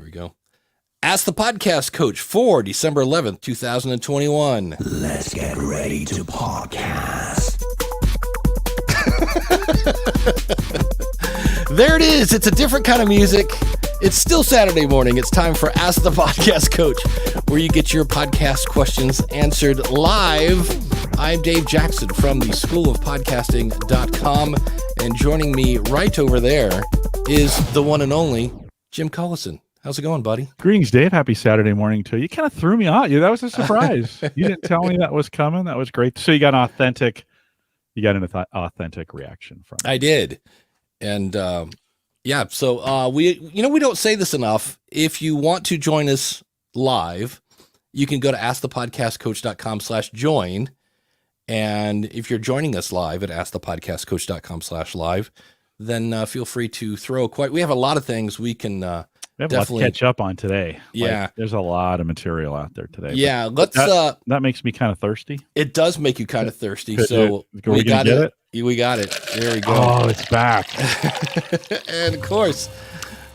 we go. Ask the Podcast Coach for December 11th, 2021. Let's get ready to podcast. There it is. It's a different kind of music. It's still Saturday morning. It's time for Ask the Podcast Coach, where you get your podcast questions answered live. I'm Dave Jackson from the schoolofpodcasting.com, and joining me right over there is the one and only Jim Collison. How's it going, buddy? Greetings, Dave. Happy Saturday morning to you. You kind of threw me out. That was a surprise. You didn't tell me that was coming. That was great. So you got an authentic reaction from me. I did. And so we don't say this enough. If you want to join us live, you can go to askthepodcastcoach.com/join. And if you're joining us live at askthepodcastcoach.com/live, then feel free to throw we have a lot of things we can we have definitely a lot to catch up on today. Yeah. There's a lot of material out there today. Yeah. That makes me kind of thirsty. It does make you kind of thirsty. So we got it. We got it. There we go. Oh, it's back. And of course,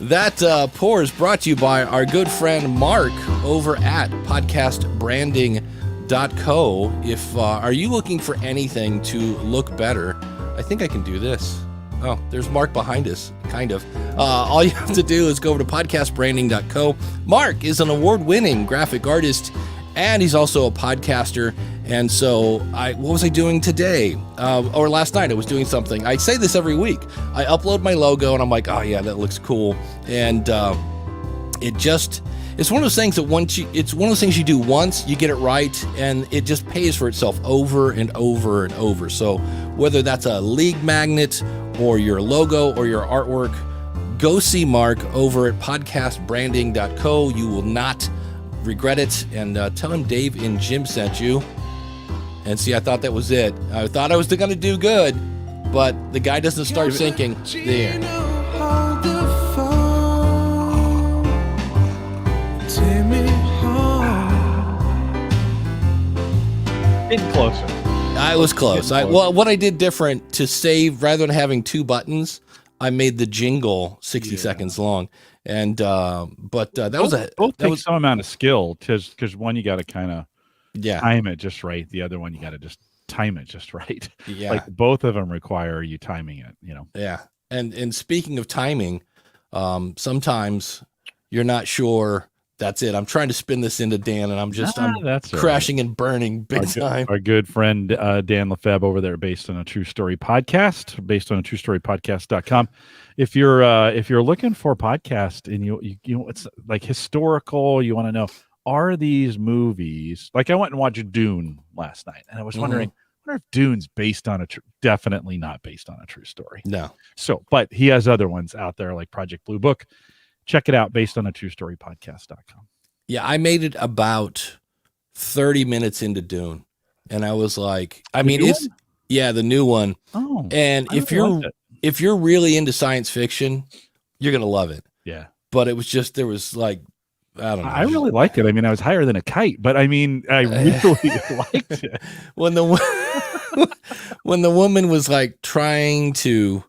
that pour is brought to you by our good friend Mark over at podcastbranding.co. If are you looking for anything to look better, I think I can do this. Oh, there's Mark behind us, kind of. All you have to do is go over to podcastbranding.co. Mark is an award-winning graphic artist, and he's also a podcaster. And so what was I doing today? Or last night I was doing something. I say this every week. I upload my logo, and I'm like, oh, yeah, that looks cool. And it's one of those things that you do once, you get it right, and it just pays for itself over and over and over. So whether that's a league magnet or your logo or your artwork, go see Mark over at podcastbranding.co. You will not regret it. And tell him Dave and Jim sent you. And see, I thought that was it. I thought I was going to do good, but the guy doesn't start sinking there. Getting closer. I was close. What I did different to save, rather than having two buttons, I made the jingle 60 seconds long. And both take some amount of skill, because one you got to kind of time it just right. The other one you got to just time it just right. Yeah, like both of them require you timing it. Yeah, and speaking of timing, sometimes you're not sure. That's it. I'm trying to spin this into Dan, and I'm crashing and burning big time. Our good friend Dan Lefebvre over there, based on a true story podcast, based on a true story podcast.com. If you're looking for a podcast and you it's like historical, you want to know, are these movies, like I went and watched Dune last night, and I was wondering, I wonder if Dune's based on definitely not based on a true story. No. So, but he has other ones out there like Project Blue Book. Check it out, based on a true story podcast.com. Yeah, I made it about 30 minutes into Dune, and I was like, the new one. Oh, and if you're really into science fiction, you're gonna love it. Yeah, but it was just, there was like, I don't know. I really liked it. I mean, I was higher than a kite, but I mean, I really liked it. When the woman was like trying to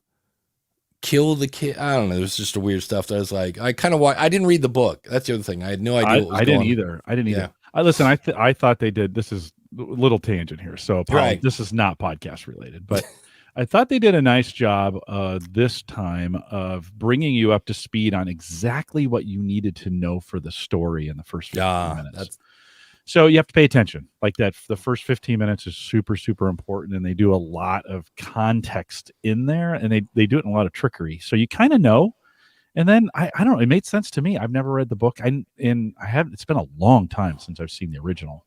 kill the kid, I don't know. It was just a weird stuff. That I was like, I didn't read the book. That's the other thing. I had no idea what was going on. I didn't either. Listen, I thought they did. This is a little tangent here, so this is not podcast related, but I thought they did a nice job this time of bringing you up to speed on exactly what you needed to know for the story in the first 15 minutes. So you have to pay attention. Like that, the first 15 minutes is super, super important, and they do a lot of context in there, and they do it in a lot of trickery. So you kind of know, and then I don't know. It made sense to me. I've never read the book, it's been a long time since I've seen the original.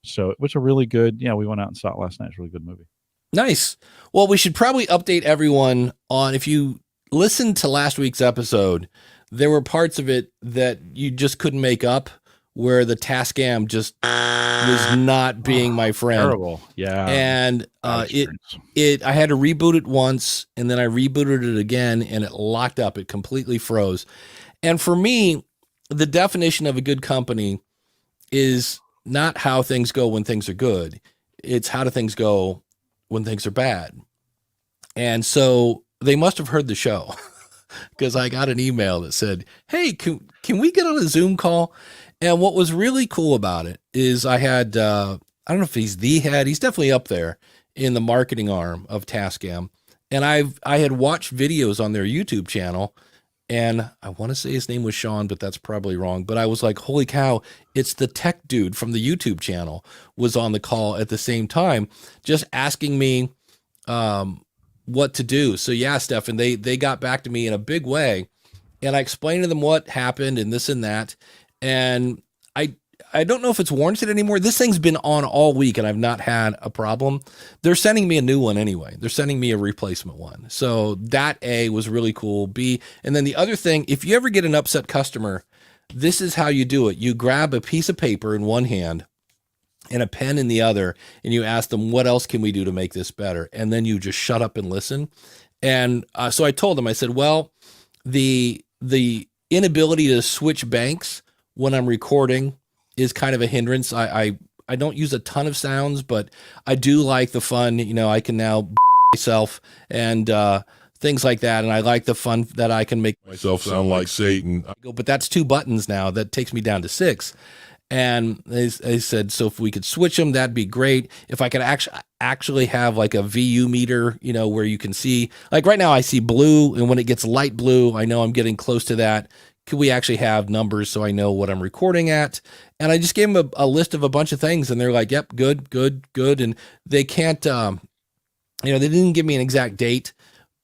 So it was a really good. Yeah, we went out and saw it last night. It's a really good movie. Nice. Well, we should probably update everyone on, if you listened to last week's episode, there were parts of it that you just couldn't make up, where the Tascam just was not being my friend. Terrible. Yeah. And I had to reboot it once, and then I rebooted it again, and it locked up. It completely froze. And for me, the definition of a good company is not how things go when things are good. It's how do things go when things are bad. And so they must have heard the show, because I got an email that said, "Hey, can we get on a Zoom call?" And what was really cool about it is I had I don't know if he's the head, he's definitely up there in the marketing arm of Tascam, and I had watched videos on their YouTube channel. And I want to say his name was Sean, but that's probably wrong. But I was like, holy cow, it's the tech dude from the YouTube channel was on the call at the same time, just asking me what to do. So yeah, Stefan, they got back to me in a big way. And I explained to them what happened and this and that. And I don't know if it's warranted anymore. This thing's been on all week and I've not had a problem. They're sending me a new one anyway. They're sending me a replacement one. So that A was really cool. B, and then the other thing, if you ever get an upset customer, this is how you do it. You grab a piece of paper in one hand and a pen in the other, and you ask them, what else can we do to make this better? And then you just shut up and listen. And so I told them, I said, well, the inability to switch banks when I'm recording is kind of a hindrance. I don't use a ton of sounds, but I do like the fun, I can now myself and things like that. And I like the fun that I can make myself sound like Satan. But that's 2 buttons now. That takes me down to 6. And they said, so if we could switch them, that'd be great. If I could actually have like a VU meter, where you can see, like right now I see blue, and when it gets light blue, I know I'm getting close to that. Could we actually have numbers so I know what I'm recording at? And I just gave them a list of a bunch of things, and they're like, yep, good. And they can't, they didn't give me an exact date,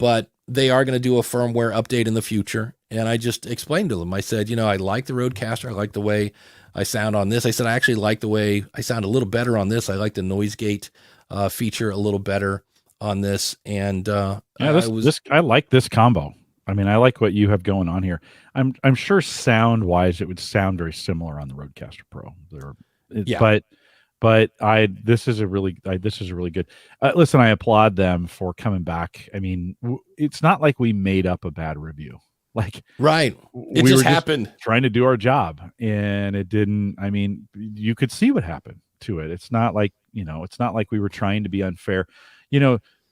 but they are going to do a firmware update in the future. And I just explained to them, I said, I like the Rodecaster. I like the way I sound on this. I said, I actually like the way I sound a little better on this. I like the noise gate feature a little better on this. And I like this combo. I mean, I like what you have going on here. I'm sure sound wise, it would sound very similar on the Rodecaster Pro. But this is a really good. Listen, I applaud them for coming back. I mean, it's not like we made up a bad review. Like, right, it just happened. Trying to do our job, and it didn't. I mean, you could see what happened to it. It's not like it's not like we were trying to be unfair.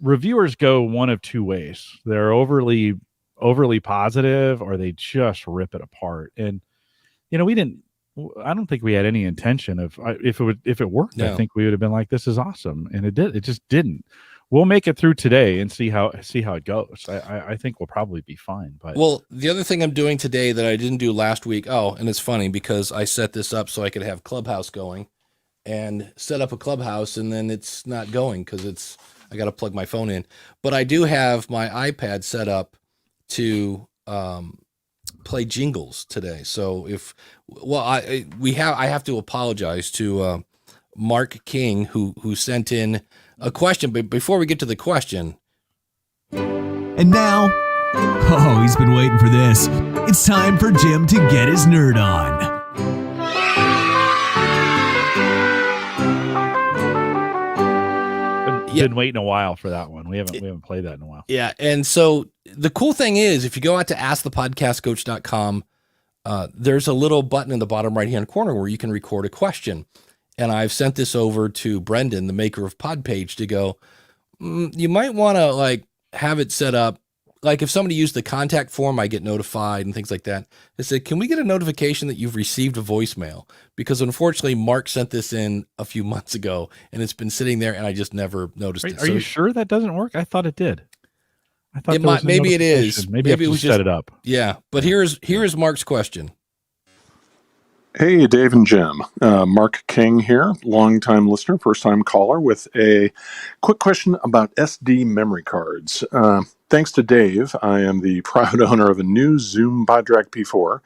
Reviewers go one of two ways. They're overly positive, or they just rip it apart. And I don't think we had any intention of if it worked. No. I think we would have been like, this is awesome, and it just didn't. We'll make it through today and see how it goes. I think we'll probably be fine. But the other thing I'm doing today that I didn't do last week, and it's funny because I set this up so I could have Clubhouse going, and set up a Clubhouse, and then it's not going because I got to plug my phone in. But I do have my iPad set to play jingles today. So I have to apologize to Mark King who sent in a question. But before we get to the question, and now, he's been waiting for this. It's time for Jim to get his nerd on. Been waiting a while for that one. We haven't played that in a while. Yeah. And so the cool thing is, if you go out to askthepodcastcoach.com, there's a little button in the bottom right hand corner where you can record a question. And I've sent this over to Brendan, the maker of Podpage, to go, you might want to have it set up. Like if somebody used the contact form, I get notified and things like that. I said, can we get a notification that you've received a voicemail? Because unfortunately, Mark sent this in a few months ago, and it's been sitting there, and I just never noticed it. Are you sure that doesn't work? I thought it did. I thought maybe it is. Maybe it was set it up. Yeah, but here is Mark's question. Hey, Dave and Jim. Mark King here, longtime listener, first-time caller, with a quick question about SD memory cards. Thanks to Dave, I am the proud owner of a new Zoom PodTrack P4,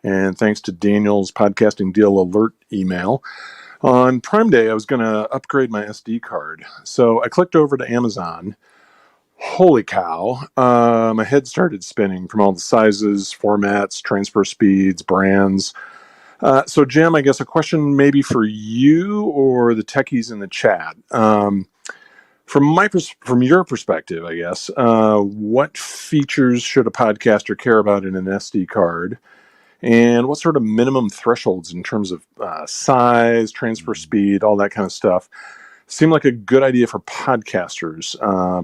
and thanks to Daniel's podcasting deal alert email, on Prime Day I was going to upgrade my SD card. So I clicked over to Amazon. Holy cow, my head started spinning from all the sizes, formats, transfer speeds, brands. So Jim, I guess a question maybe for you or the techies in the chat. From your perspective, I guess, what features should a podcaster care about in an SD card? And what sort of minimum thresholds in terms of size, transfer speed, all that kind of stuff seem like a good idea for podcasters,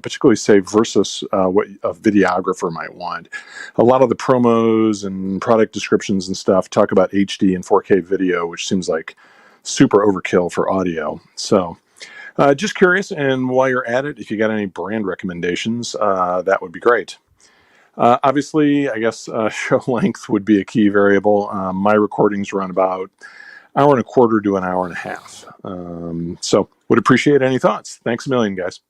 particularly say versus what a videographer might want. A lot of the promos and product descriptions and stuff talk about HD and 4K video, which seems like super overkill for audio. So just curious, and while you're at it, if you got any brand recommendations, that would be great. Obviously, I guess show length would be a key variable. My recordings run about hour and a quarter to an hour and a half. So would appreciate any thoughts. Thanks a million, guys.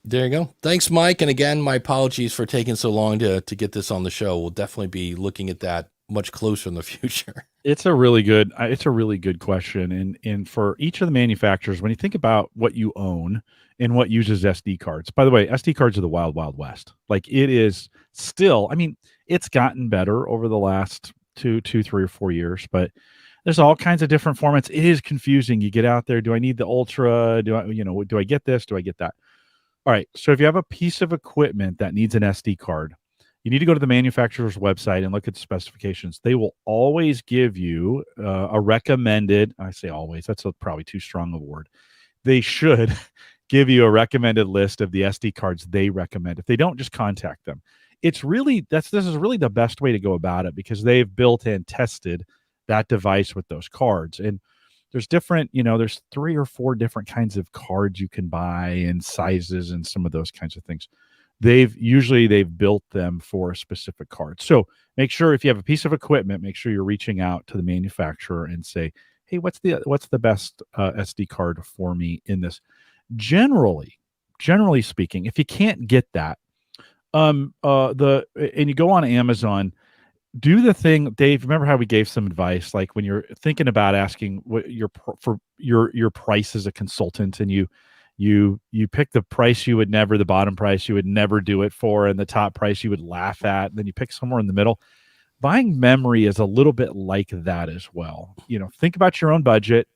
There you go. Thanks, Mike. And again, my apologies for taking so long to get this on the show. We'll definitely be looking at that much closer in the future. It's a really good question. And for each of the manufacturers, when you think about what you own and what uses SD cards, by the way, SD cards are the wild, wild west. Like, it is still, I mean, it's gotten better over the last two, 3 or 4 years, but there's all kinds of different formats. It is confusing. You get out there. Do I need the Ultra? Do I get this? Do I get that? All right. So if you have a piece of equipment that needs an SD card, you need to go to the manufacturer's website and look at the specifications. They will always give you a recommended, I say always, that's probably too strong of a word. They should give you a recommended list of the SD cards they recommend. If they don't, just contact them. This is really the best way to go about it, because they've built and tested that device with those cards. And there's different, there's 3 or 4 different kinds of cards you can buy, and sizes and some of those kinds of things. They've built them for a specific card. So make sure, if you have a piece of equipment, make sure you're reaching out to the manufacturer and say, hey, what's the best SD card for me in this? Generally speaking, if you can't get that, and you go on Amazon, do the thing, Dave. Remember how we gave some advice, like when you're thinking about asking what your price as a consultant, and you pick the price you would never, the bottom price you would never do it for, and the top price you would laugh at, and then you pick somewhere in the middle. Buying memory is a little bit like that as well. Think about your own budget.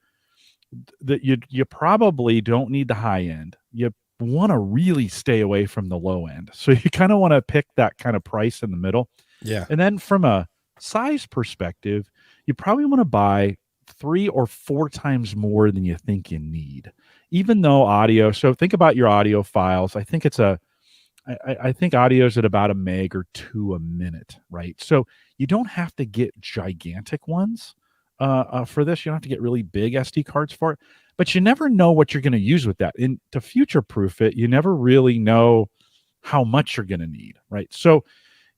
That you probably don't need the high end. You want to really stay away from the low end. So you kind of want to pick that kind of price in the middle. Yeah. And then from a size perspective, you probably want to buy 3 or 4 times more than you think you need, even though audio. So think about your audio files. I think I think audio is at about 1 meg or 2 a minute, right? So you don't have to get gigantic ones for this. You don't have to get really big SD cards for it, but you never know what you're going to use with that. And to future-proof it, you never really know how much you're going to need, right? So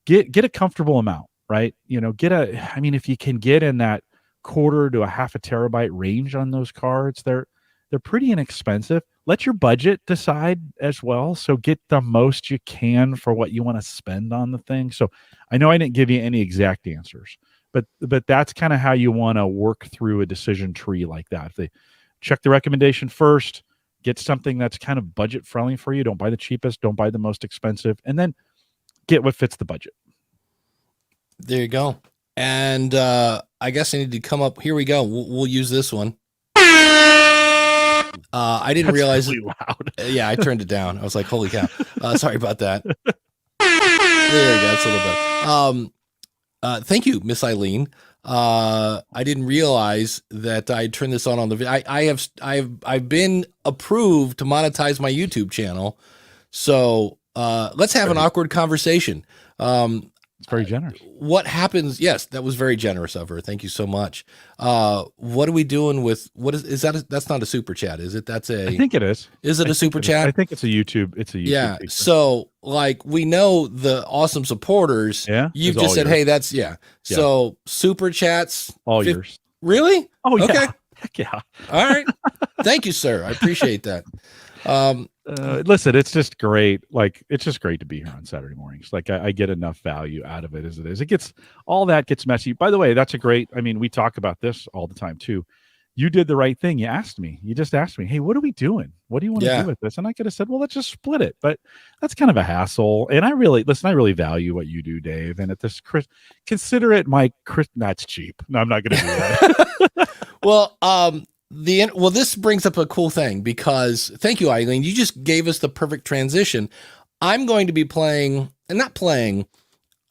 get a comfortable amount, right? If you can get in that 1/4 to 1/2 terabyte range on those cards, they're pretty inexpensive. Let your budget decide as well. So get the most you can for what you want to spend on the thing. So I know I didn't give you any exact answers, but that's kind of how you want to work through a decision tree like that. If they check the recommendation first, get something that's kind of budget friendly for you. Don't buy the cheapest, don't buy the most expensive, and then get what fits the budget. There you go. And I guess I need to come up. Here we go. We'll use this one. I didn't realize. Really loud. Yeah, I turned it down. I was like, holy cow. Sorry about that. There we go. That's a little bit. Thank you, Miss Eileen. I didn't realize that I turned this on the video. I've been approved to monetize my YouTube channel. So let's have an awkward conversation. It's very generous. What happens? Yes, that was very generous of her. Thank you so much. What are we doing with, is that? That's not a super chat, is it? I think it is. Is it a super chat? I think it's a YouTube. Yeah. feature. So like, we know the awesome supporters. Yeah. You've just said, hey, that's So super chats. All yours. Really? Oh yeah. Okay. Heck yeah. All right. Thank you, sir. I appreciate that. Listen, it's just great. Like, it's just great to be here on Saturday mornings. Like, I get enough value out of it as it is. All that gets messy. By the way, that's we talk about this all the time too. You did the right thing. You just asked me, hey, what are we doing? What do you want to do with this? And I could have said, well, let's just split it. But that's kind of a hassle. And I really value what you do, Dave. And at this, consider it that's cheap. No, I'm not going to do that. Well, this brings up a cool thing, because thank you, Eileen. You just gave us the perfect transition. I'm going to be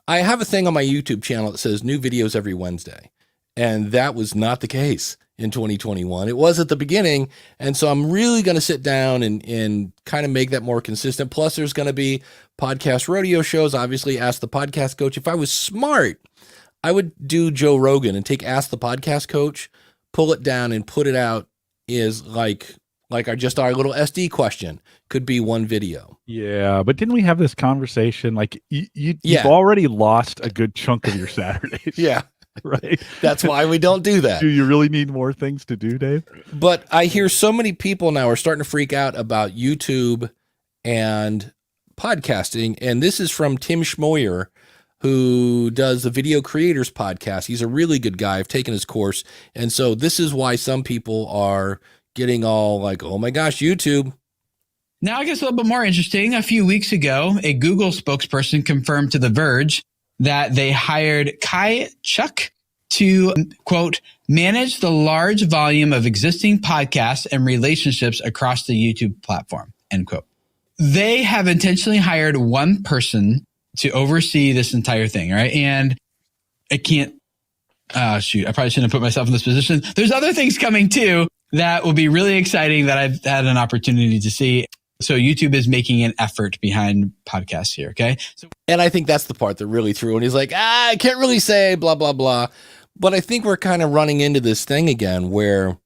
I have a thing on my YouTube channel that says new videos every Wednesday. And that was not the case in 2021. It was at the beginning. And so I'm really going to sit down and kind of make that more consistent. Plus, there's going to be podcast rodeo shows. Obviously, Ask the Podcast Coach. If I was smart, I would do Joe Rogan and take Ask the Podcast Coach, pull it down and put it out is like our little SD question could be one video. Yeah, but didn't we have this conversation? Like you've already lost a good chunk of your Saturdays. Yeah. Right. That's why we don't do that. Do you really need more things to do, Dave? But I hear so many people now are starting to freak out about YouTube and podcasting. And this is from Tim Schmoyer, who does the Video Creators Podcast. He's a really good guy. I've taken his course. And so this is why some people are getting all like, oh my gosh, YouTube. Now it gets a little bit more interesting. A few weeks ago, a Google spokesperson confirmed to The Verge that they hired Kai Chuck to, quote, manage the large volume of existing podcasts and relationships across the YouTube platform, end quote. They have intentionally hired one person to oversee this entire thing, right? And I can't, I probably shouldn't have put myself in this position. There's other things coming too that will be really exciting that I've had an opportunity to see. So YouTube is making an effort behind podcasts here, okay? And I think that's the part that really threw. And he's like, I can't really say blah, blah, blah. But I think we're kind of running into this thing again where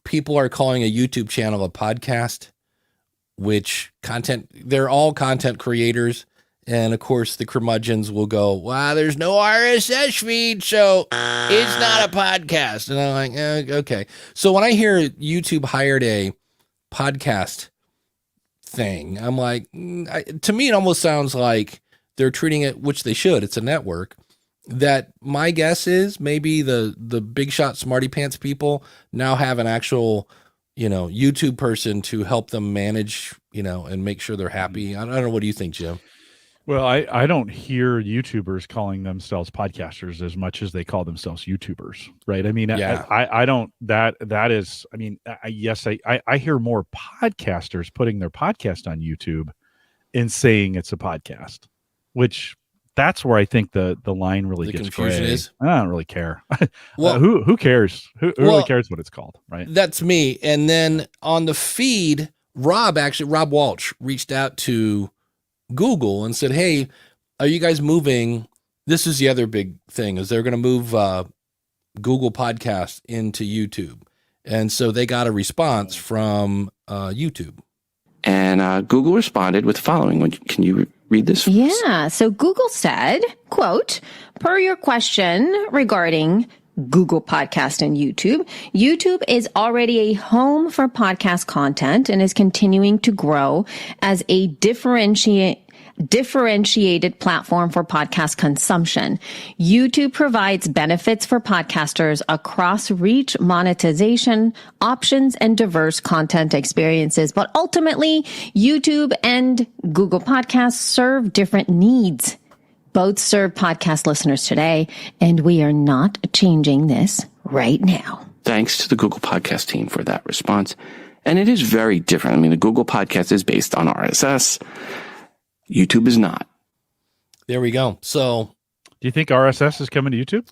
people are calling a YouTube channel a podcast, which they're all content creators. And of course, the curmudgeons will go, wow, there's no RSS feed, so it's not a podcast. And I'm like, okay. So when I hear YouTube hired a podcast thing, I'm like, to me, it almost sounds like they're treating it, which they should. It's a network. That my guess is maybe the big shot smarty pants people now have an actual, YouTube person to help them manage, and make sure they're happy. I don't know. What do you think, Jim? Well, I don't hear YouTubers calling themselves podcasters as much as they call themselves YouTubers, right? I mean, yeah. I don't, that is, I mean, yes, I hear more podcasters putting their podcast on YouTube and saying it's a podcast, which that's where I think the line really gets confusion gray. is. I don't really care. Well, who cares? Who really cares what it's called, right? That's me. And then on the feed, Rob Walsh reached out to Google and said, hey, are you guys moving? This is the other big thing is they're going to move Google Podcasts into YouTube. And so they got a response from YouTube. And Google responded with the following. Can you read this? Yeah. So Google said, quote, per your question regarding Google Podcast and YouTube, YouTube is already a home for podcast content and is continuing to grow as a differentiated platform for podcast consumption. YouTube provides benefits for podcasters across reach, monetization, options, and diverse content experiences. But ultimately, YouTube and Google Podcasts serve different needs. Both serve podcast listeners today, and we are not changing this right now. Thanks to the Google Podcast team for that response. And it is very different. I mean, the Google Podcast is based on RSS. YouTube is not. There we go. So, do you think RSS is coming to YouTube?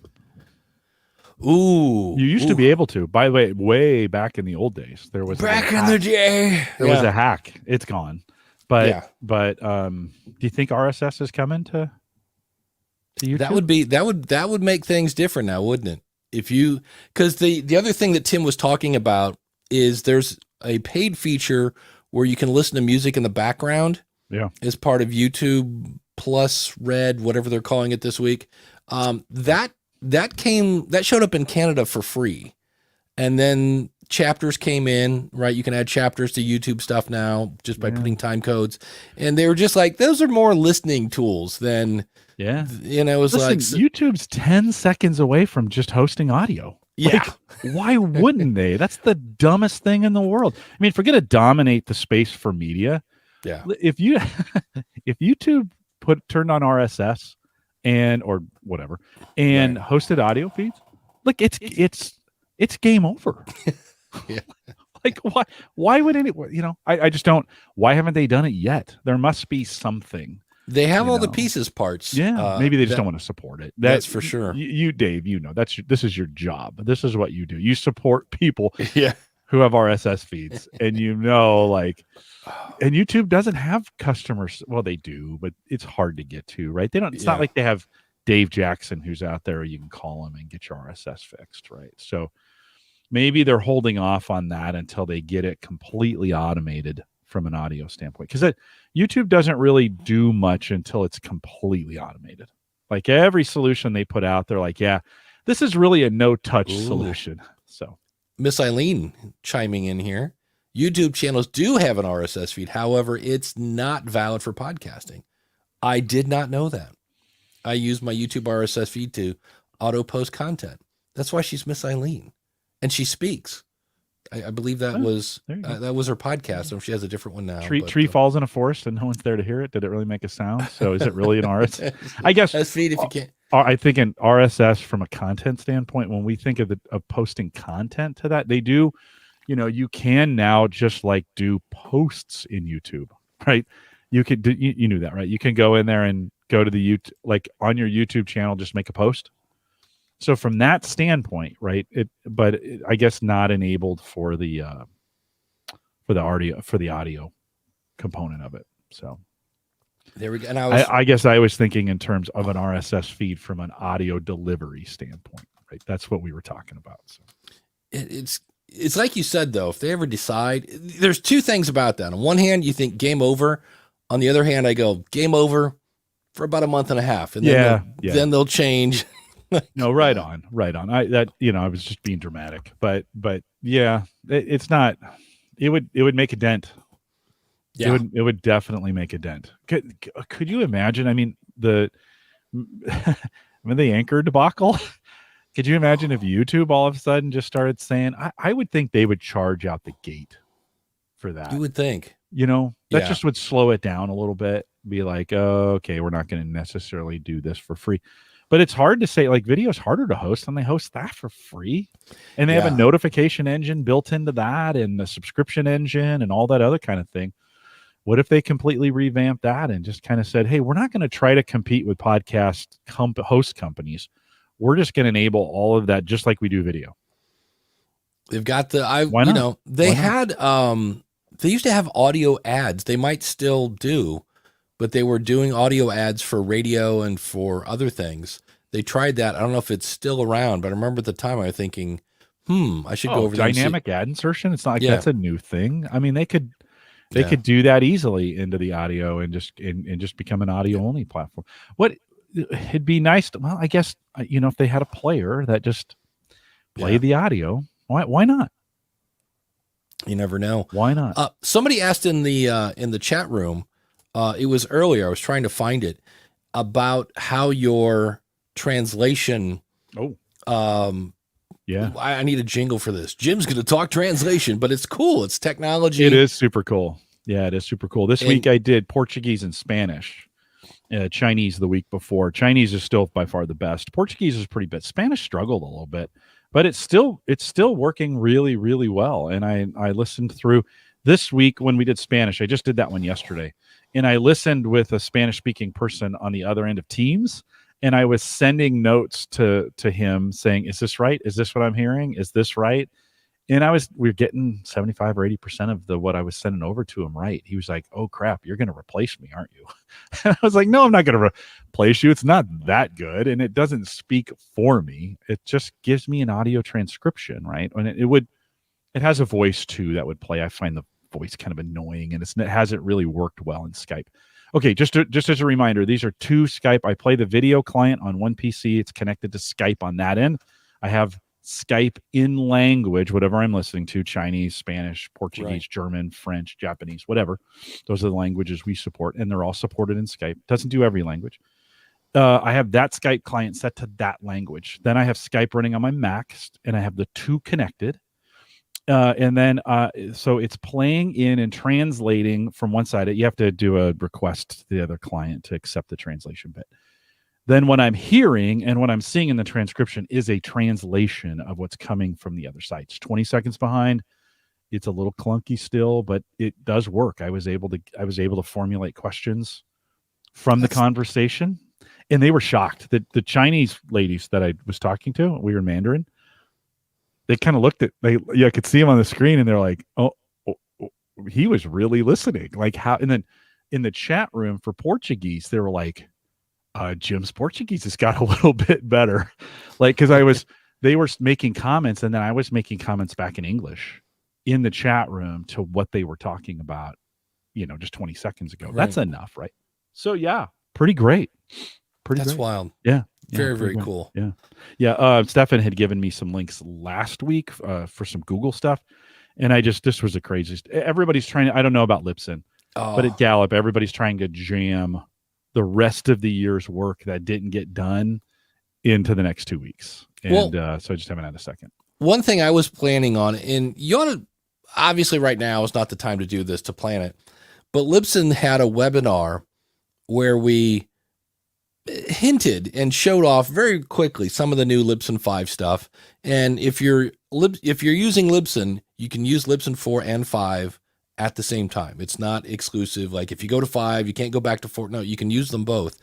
Ooh, you used to be able to. By the way, way back in the old days, there was back in the day. There was a hack. It's gone. But do you think RSS is coming to YouTube? That would make things different now, wouldn't it? Because the other thing that Tim was talking about is there's a paid feature where you can listen to music in the background. Yeah, as part of YouTube Plus Red, whatever they're calling it this week. That showed up in Canada for free, and then chapters came in. Right, you can add chapters to YouTube stuff now just by putting time codes, and they were just like those are more listening tools than it was. Listen, YouTube's 10 seconds away from just hosting audio. Yeah, why wouldn't they? That's the dumbest thing in the world. I mean, forget to dominate the space for media. Yeah. If YouTube turned on RSS or whatever and hosted audio feeds, like it's game over. Yeah. Like why would anyone, I just don't, why haven't they done it yet? There must be something They have all the pieces parts. Yeah, maybe they just don't want to support it. That's for sure. You Dave, this is your job. This is what you do. You support people yeah. who have RSS feeds, and and YouTube doesn't have customers. Well, they do, but it's hard to get to, right? They don't. It's not like they have Dave Jackson who's out there. You can call him and get your RSS fixed, right? So maybe they're holding off on that until they get it completely automated from an audio standpoint, because YouTube doesn't really do much until it's completely automated. Like every solution they put out, they're like, yeah, this is really a no-touch solution. So Miss Eileen chiming in here. YouTube channels do have an RSS feed. However, it's not valid for podcasting. I did not know that. I use my YouTube RSS feed to auto post content. That's why she's Miss Eileen, and she speaks. I believe that was her podcast. So she has a different one now. Tree falls in a forest and no one's there to hear it. Did it really make a sound? So is it really an RSS? I guess RSS feed if you can't. I think an RSS from a content standpoint, when we think of posting content to that, they do. You can now just like do posts in YouTube, right? You could do, you knew that, right? You can go in there and go to the YouTube, like on your YouTube channel, just make a post. So from that standpoint, right? I guess not enabled for the audio component of it. So there we go. And I guess I was thinking in terms of an RSS feed from an audio delivery standpoint, right? That's what we were talking about. So it's like you said, though, if they ever decide, there's two things about that. On one hand, you think game over. On the other hand, I go game over for about a month and a half. And then they'll change. No, right on. I was just being dramatic, but yeah, it's not, it would make a dent. Yeah. It would definitely make a dent. Could you imagine? I mean, the Anchor debacle. Could you imagine if YouTube all of a sudden just started saying, I would think they would charge out the gate for that. You would think, that just would slow it down a little bit. Be like, oh, okay, we're not going to necessarily do this for free. But it's hard to say, like, video is harder to host, and they host that for free. And they have a notification engine built into that, and the subscription engine and all that other kind of thing. What if they completely revamped that and just kind of said, hey, we're not going to try to compete with podcast host companies. We're just going to enable all of that just like we do video. They've got they used to have audio ads. They might still do, but they were doing audio ads for radio and for other things. They tried that. I don't know if it's still around, but I remember at the time I was thinking, I should go over there. Dynamic ad insertion. It's not like that's a new thing. I mean, they could do that easily into the audio and just become an audio only platform. It'd be nice to, I guess, if they had a player that just play the audio, why not? You never know. Why not? Somebody asked in the chat room, it was earlier, I was trying to find it, about how your translation. I need a jingle for this. Jim's going to talk translation, but it's cool. It's technology. It is super cool. Yeah, it is super cool. This week I did Portuguese and Spanish. Chinese the week before. Chinese is still by far the best. Portuguese is pretty bad. Spanish struggled a little bit, but it's still working really, really well. And I listened through this week when we did Spanish. I just did that one yesterday, and I listened with a Spanish speaking person on the other end of Teams, and I was sending notes to him saying, "Is this right? Is this what I'm hearing? Is this right?" And we were getting 75 or 80% of what I was sending over to him right. He was like, "Oh crap, you're going to replace me, aren't you?" I was like, "No, I'm not going to replace you. It's not that good, and it doesn't speak for me. It just gives me an audio transcription, right?" And it has a voice too that would play. I find the voice kind of annoying, and it hasn't really worked well in Skype. Okay, just as a reminder, these are two Skype. I play the video client on one PC. It's connected to Skype on that end. I have Skype in language, whatever I'm listening to, Chinese, Spanish, Portuguese, German, French, Japanese, whatever. Those are the languages we support, and they're all supported in Skype. Doesn't do every language. I have that Skype client set to that language. Then I have Skype running on my Mac, and I have the two connected. And then, so it's playing in and translating from one side. You have to do a request to the other client to accept the translation bit. Then what I'm hearing and what I'm seeing in the transcription is a translation of what's coming from the other side. It's 20 seconds behind. It's a little clunky still, but it does work. I was able to formulate questions from the conversation. And they were shocked that the Chinese ladies that I was talking to, we were in Mandarin, they kind of looked at, I could see him on the screen and they're like, oh, he was really listening. Like how, and then in the chat room for Portuguese, they were like, Jim's Portuguese has got a little bit better. Like, cause they were making comments and then I was making comments back in English in the chat room to what they were talking about, just 20 seconds ago. Right. That's enough, right? So yeah, pretty great. That's great. Wild. Yeah. Very, very cool. Yeah. Yeah. Stefan had given me some links last week for some Google stuff. And this was the craziest. Everybody's trying to, I don't know about Libsyn, but at Gallup, everybody's trying to jam the rest of the year's work that didn't get done into the next 2 weeks. And so I just haven't had a second. One thing I was planning on, and you ought to, obviously right now is not the time to do this, to plan it, but Libsyn had a webinar where we hinted and showed off very quickly some of the new Libsyn 5 stuff. And if you're using Libsyn, you can use Libsyn 4 and 5 at the same time. It's not exclusive. Like if you go to 5, you can't go back to 4. No, you can use them both.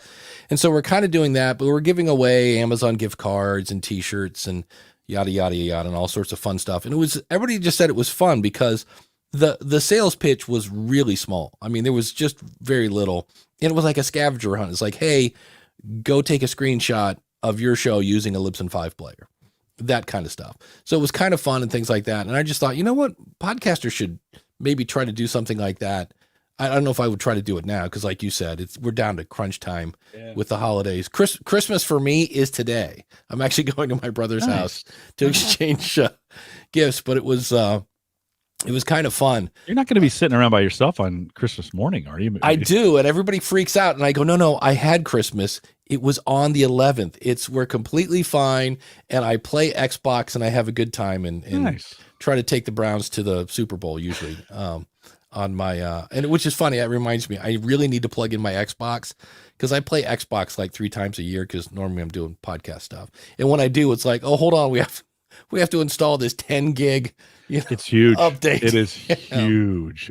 And so we're kind of doing that, but we're giving away Amazon gift cards and t-shirts and yada, yada, yada, and all sorts of fun stuff. And everybody just said it was fun because the sales pitch was really small. I mean, there was just very little, and it was like a scavenger hunt. It's like, hey, go take a screenshot of your show using a Libsyn 5 player, that kind of stuff. So it was kind of fun and things like that. And I just thought, you know what? Podcasters should maybe try to do something like that. I don't know if I would try to do it now, because like you said, we're down to crunch time with the holidays. Christmas for me is today. I'm actually going to my brother's house to exchange gifts, but it was kind of fun. You're not going to be sitting around by yourself on Christmas morning, are you? I do, and everybody freaks out, and I go, no, I had Christmas. It was on the 11th. We're completely fine, and I play Xbox, and I have a good time, and try to take the Browns to the Super Bowl usually on my and which is funny. It reminds me, I really need to plug in my Xbox because I play Xbox like 3 times a year because normally I'm doing podcast stuff, and when I do, it's like, oh, hold on, we have to install this 10 gig. It's huge. Update. It is huge.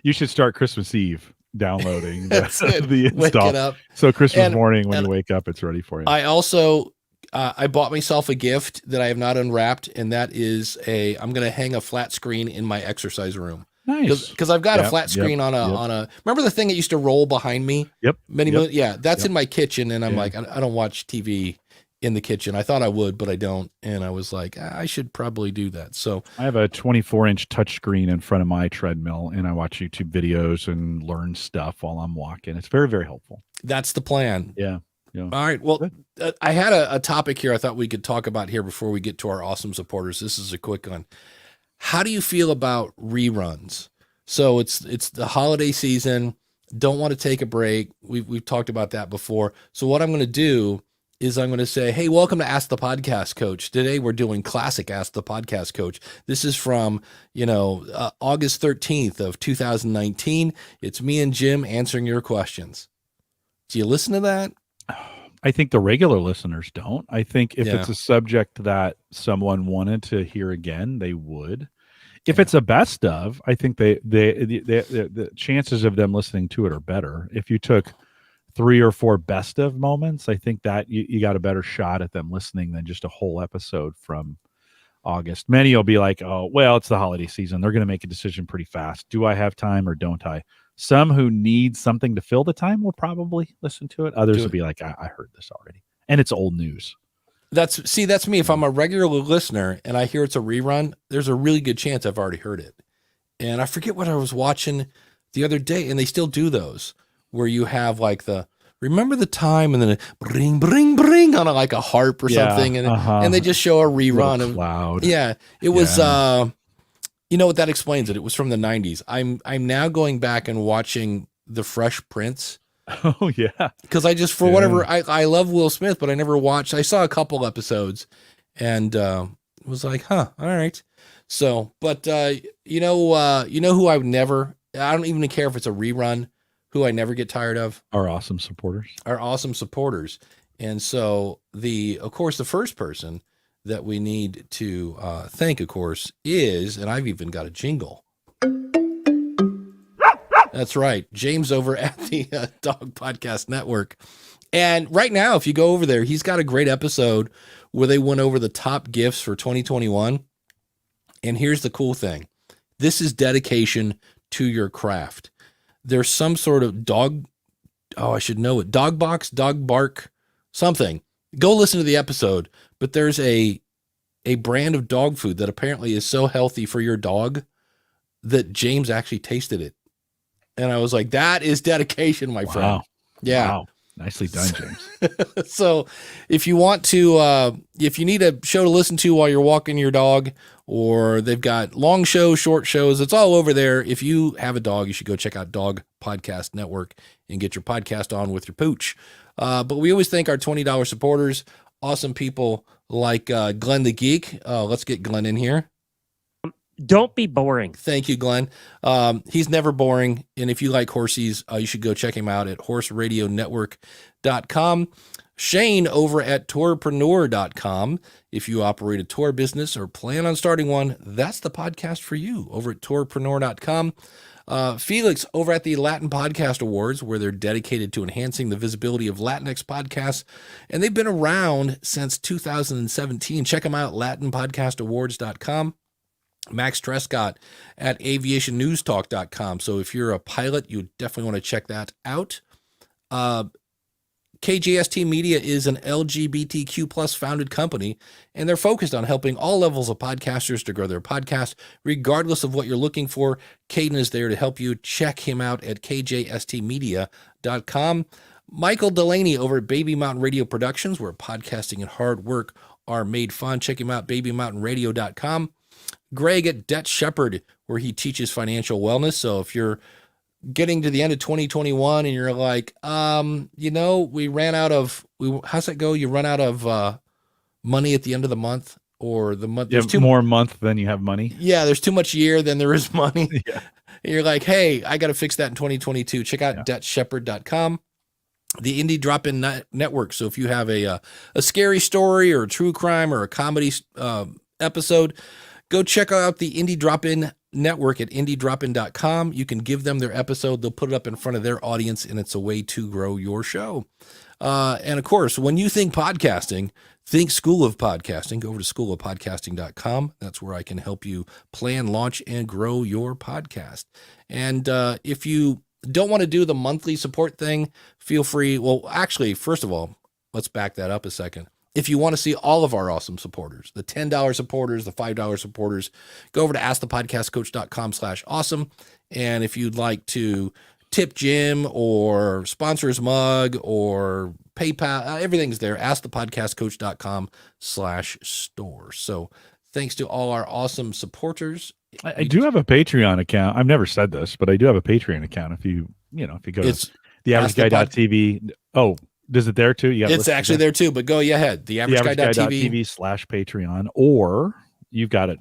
You should start Christmas Eve downloading the install. Up. So Christmas morning when you wake up, it's ready for you. I also I bought myself a gift that I have not unwrapped, and that is I'm going to hang a flat screen in my exercise room. Nice. Because I've got a flat screen on a. Remember the thing that used to roll behind me? Yep. That's in my kitchen, and I'm like, I don't watch TV in the kitchen. I thought I would, but I don't. And I was like, I should probably do that. So I have a 24-inch touchscreen in front of my treadmill, and I watch YouTube videos and learn stuff while I'm walking. It's very, very helpful. That's the plan. Yeah. All right. Well, I had a topic here I thought we could talk about here before we get to our awesome supporters. This is a quick one. How do you feel about reruns? So it's the holiday season. Don't want to take a break. We've talked about that before. So what I'm going to do is I'm going to say, hey, welcome to Ask the Podcast Coach. Today we're doing classic Ask the Podcast Coach. This is from, August 13th of 2019. It's me and Jim answering your questions. Do you listen to that? I think the regular listeners don't. I think if it's a subject that someone wanted to hear again, they would. If it's a best of, I think the chances of them listening to it are better. If you took 3 or 4 best of moments, I think that you got a better shot at them listening than just a whole episode from August. Many will be like, oh, well, it's the holiday season. They're going to make a decision pretty fast. Do I have time or don't I? Some who need something to fill the time will probably listen to it. Others will be like, I heard this already. And it's old news. That's me. If I'm a regular listener and I hear it's a rerun, there's a really good chance I've already heard it. And I forget what I was watching the other day, and they still do those where you have like remember the time, and then bring, bring, bring on like a harp or something. And they just show a rerun of loud. Yeah. It was, you know what, that explains it. It was from the 90s. I'm now going back and watching The Fresh Prince. Oh yeah. Because I just, for whatever, I love Will Smith, but I never watched. I saw a couple episodes and was like, all right. So, but you know who I don't even care if it's a rerun, who I never get tired of? Our awesome supporters. And so of course, the first person that we need to thank, of course, is, and I've even got a jingle. That's right. James over at the Dog Podcast Network. And right now, if you go over there, he's got a great episode where they went over the top gifts for 2021. And here's the cool thing. This is dedication to your craft. There's some sort of dog. Oh, I should know it. Dog box, dog bark, something. Go listen to the episode. But there's a brand of dog food that apparently is so healthy for your dog that James actually tasted it. And I was like, that is dedication, my friend. Yeah. Wow. Nicely done, James. So if you want to, if you need a show to listen to while you're walking your dog, or they've got long shows, short shows, it's all over there. If you have a dog, you should go check out Dog Podcast Network and get your podcast on with your pooch. But we always thank our $20 supporters, awesome people like Glenn the Geek. Let's get Glenn in here. Don't be boring. Thank you, Glenn. He's never boring. And if you like horsies, you should go check him out at horseradionetwork.com. Shane over at tourpreneur.com. If you operate a tour business or plan on starting one, that's the podcast for you over at tourpreneur.com. Felix over at the Latin Podcast Awards, where they're dedicated to enhancing the visibility of Latinx podcasts. And they've been around since 2017. Check them out, latinpodcastawards.com. Max Trescott at aviationnewstalk.com. So if you're a pilot, you definitely want to check that out. KJST Media is an LGBTQ plus founded company, and they're focused on helping all levels of podcasters to grow their podcast. Regardless of what you're looking for, Caden is there to help you. Check him out at kjstmedia.com. Michael Delaney over at Baby Mountain Radio Productions, where podcasting and hard work are made fun. Check him out, babymountainradio.com. Greg at Debt Shepherd, where he teaches financial wellness. So if you're getting to the end of 2021 and you're like, we ran out of, how's that go? You run out of money at the end of the month, or the month. You have more month than you have money. Yeah, there's too much year than there is money. Yeah. And you're like, hey, I got to fix that in 2022. Check out debtshepherd.com. The Indie Drop-In Network. So if you have a scary story or a true crime or a comedy episode, go check out the Indie Drop-In Network at indiedropin.com. You can give them their episode. They'll put it up in front of their audience, and it's a way to grow your show. And of course, when you think podcasting, think School of Podcasting. Go over to schoolofpodcasting.com. That's where I can help you plan, launch, and grow your podcast. And if you don't want to do the monthly support thing, feel free. Well, actually, first of all, let's back that up a second. If you want to see all of our awesome supporters, the $10 supporters, the $5 supporters, go over to askthepodcastcoach.com/awesome. And if you'd like to tip Jim or sponsor his mug or PayPal, everything's there. askthepodcastcoach.com/store. So thanks to all our awesome supporters. I do have a Patreon account. I've never said this, but I do have a Patreon account. If you go to theaverageguy.tv. Oh, is it there too? It's actually there too, but go ahead. Theaverageguy.tv/Patreon, or you've got it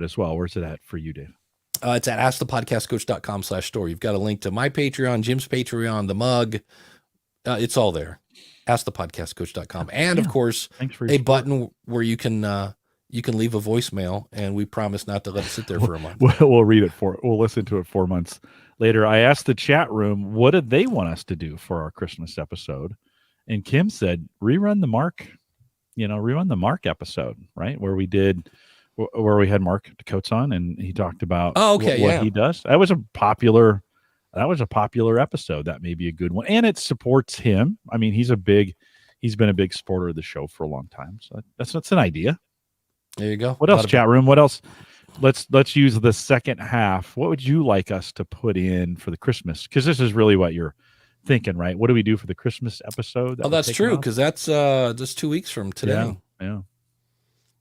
as well. Where's it at for you, Dave? It's at askthepodcastcoach.com/store. You've got a link to my Patreon, Jim's Patreon, the mug. It's all there. Askthepodcastcoach.com. And of course, a button where you can leave a voicemail, and we promise not to let it sit there for a month. We'll read it we'll listen to it 4 months later. I asked the chat room, what did they want us to do for our Christmas episode? And Kim said, rerun the Mark episode, right? Where we had Mark Coates on, and he talked about what he does. That was a popular episode. That may be a good one. And it supports him. I mean, he's been a big supporter of the show for a long time. So that's an idea. There you go. What else, chat room? What else? Let's use the second half. What would you like us to put in for the Christmas? Because this is really what you're thinking, right? What do we do for the Christmas episode? That's true, because that's just 2 weeks from today. Yeah.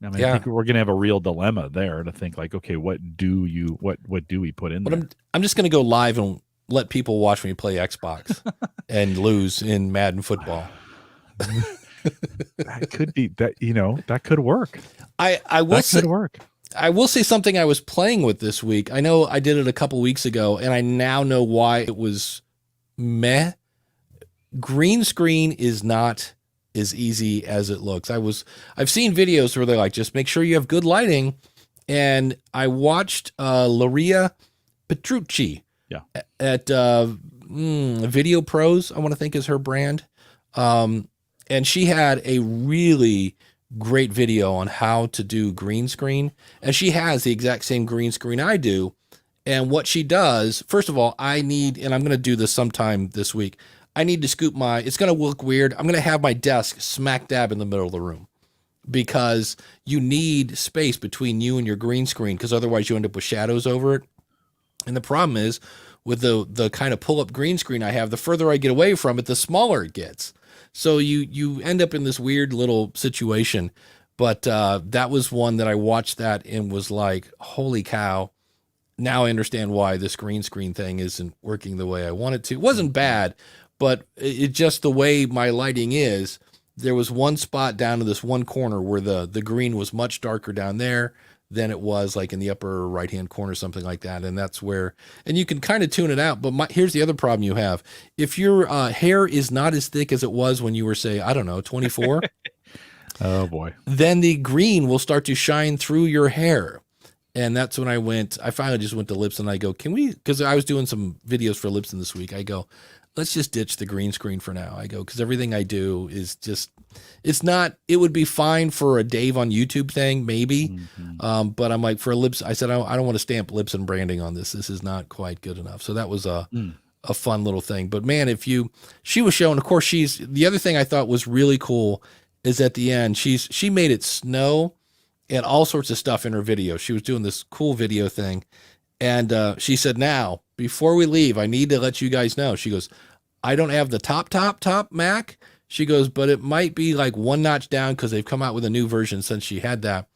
I think we're gonna have a real dilemma there to think like, okay, what do we put in there? I'm just gonna go live and let people watch me play Xbox and lose in Madden football. That could be that. That could work. I will say something I was playing with this week. I know I did it a couple weeks ago, and I now know why it was meh. Green screen is not as easy as it looks. I've seen videos where they're like, just make sure you have good lighting. And I watched Laria Petrucci at Video Pros, I want to think is her brand. And she had a really great video on how to do green screen. And she has the exact same green screen I do. And what she does, first of all, and I'm going to do this sometime this week, I need to scoop it's going to look weird. I'm going to have my desk smack dab in the middle of the room because you need space between you and your green screen because otherwise you end up with shadows over it. And the problem is with the kind of pull-up green screen I have, the further I get away from it, the smaller it gets. So you end up in this weird little situation. But that was one that I watched that and was like, holy cow. Now I understand why this green screen thing isn't working the way I want it to. It wasn't bad, but it just the way my lighting is, there was one spot down to this one corner where the green was much darker down there than it was like in the upper right-hand corner, something like that. And that's where, and you can kind of tune it out. But here's the other problem you have. If your hair is not as thick as it was when you were, say, I don't know, 24. Oh boy. Then the green will start to shine through your hair. And that's when I finally just went to Libsyn. I go, because I was doing some videos for Libsyn this week. I go, let's just ditch the green screen for now. I go, because everything I do is just, it would be fine for a Dave on YouTube thing, maybe. Mm-hmm. But I'm like, for Libsyn, I said, I don't want to stamp Libsyn branding on this. This is not quite good enough. So that was a fun little thing. But man, she was showing, of course, the other thing I thought was really cool is at the end, she made it snow and all sorts of stuff in her video. She was doing this cool video thing. And she said, now, before we leave, I need to let you guys know. She goes, I don't have the top Mac. She goes, but it might be like one notch down because they've come out with a new version since she had that.